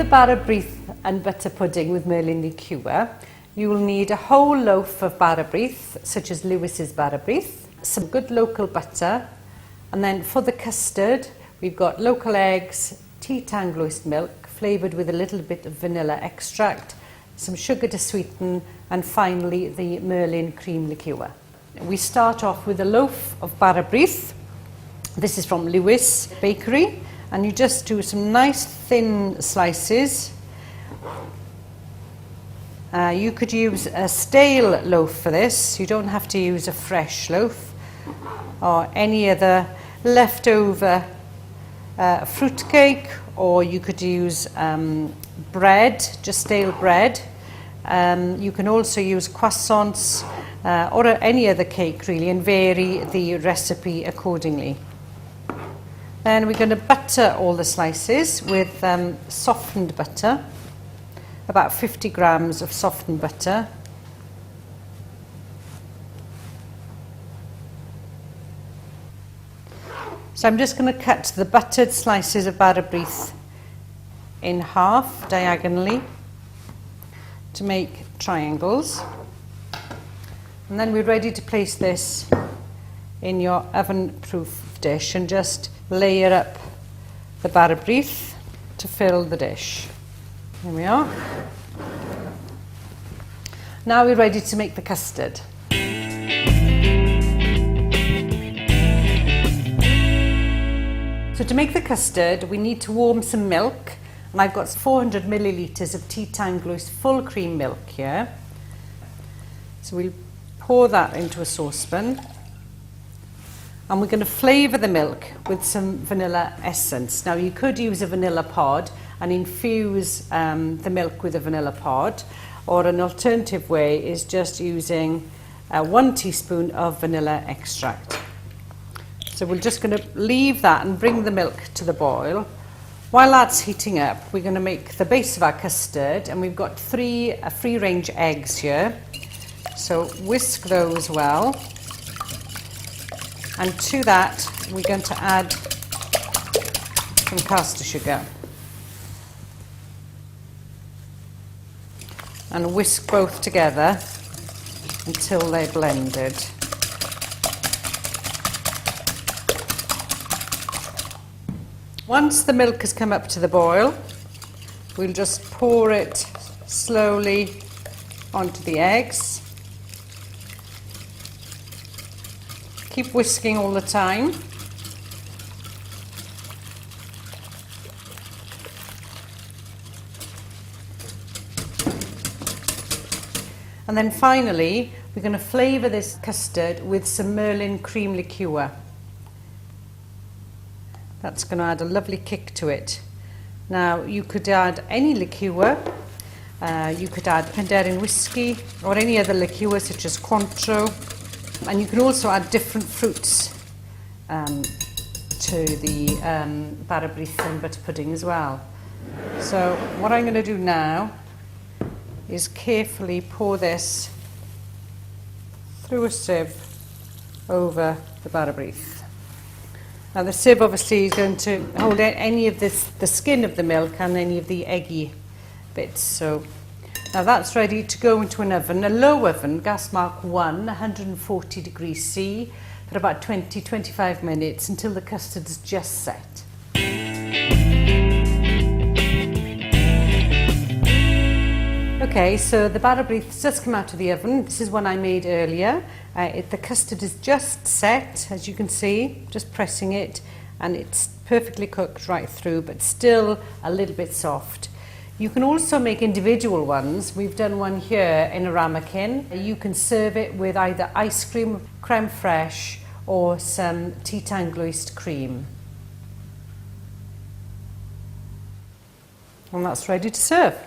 the Bara Brith and butter pudding with Merlin liqueur, you will need a whole loaf of Bara Brith, such as Lewis's Bara Brith, some good local butter, and then for the custard, we've got local eggs, tea tangloist milk, flavoured with a little bit of vanilla extract, some sugar to sweeten, and finally the Merlin cream liqueur. We start off with a loaf of Bara Brith. This is from Lewis Bakery, and you just do some nice thin slices. You could use a stale loaf for this. You don't have to use a fresh loaf or any other leftover fruit cake, or you could use bread, just stale bread. You can also use croissants or any other cake really, and vary the recipe accordingly. Then we're going to butter all the slices with softened butter, about 50 grams of softened butter. So I'm just going to cut the buttered slices of Bara Brith in half diagonally to make triangles. And then we're ready to place this in your oven-proof dish and just layer up the Bara Brith to fill the dish. There we are. Now we're ready to make the custard. So to make the custard, we need to warm some milk, and I've got 400 millilitres of tea tangloist full cream milk here. So we'll pour that into a saucepan, and we're going to flavour the milk with some vanilla essence. Now you could use a vanilla pod and infuse the milk with a vanilla pod, or an alternative way is just using 1 teaspoon of vanilla extract. So we're just going to leave that and bring the milk to the boil. While that's heating up, we're going to make the base of our custard, and we've got 3 free-range eggs here. So whisk those well, and to that we're going to add some caster sugar and whisk both together until they're blended. Once the milk has come up to the boil, we'll just pour it slowly onto the eggs. Keep whisking all the time. And then finally, we're going to flavour this custard with some Merlin cream liqueur. That's going to add a lovely kick to it. Now, you could add any liqueur. You could add Penderyn whiskey or any other liqueur such as Cointreau. And you can also add different fruits to the Bara Brith and butter pudding as well. So what I'm going to do now is carefully pour this through a sieve over the Bara Brith. Now the sieve obviously is going to hold any of the skin of the milk and any of the eggy bits. So now that's ready to go into an oven, a low oven, gas mark 1, 140 degrees C, for about 20-25 minutes until the custard is just set. Okay, so the Bara Brith has just come out of the oven. This is one I made earlier. The custard is just set, as you can see, just pressing it, and it's perfectly cooked right through, but still a little bit soft. You can also make individual ones. We've done one here in a ramekin. You can serve it with either ice cream, creme fraiche, or some tea tangloist cream. And that's ready to serve.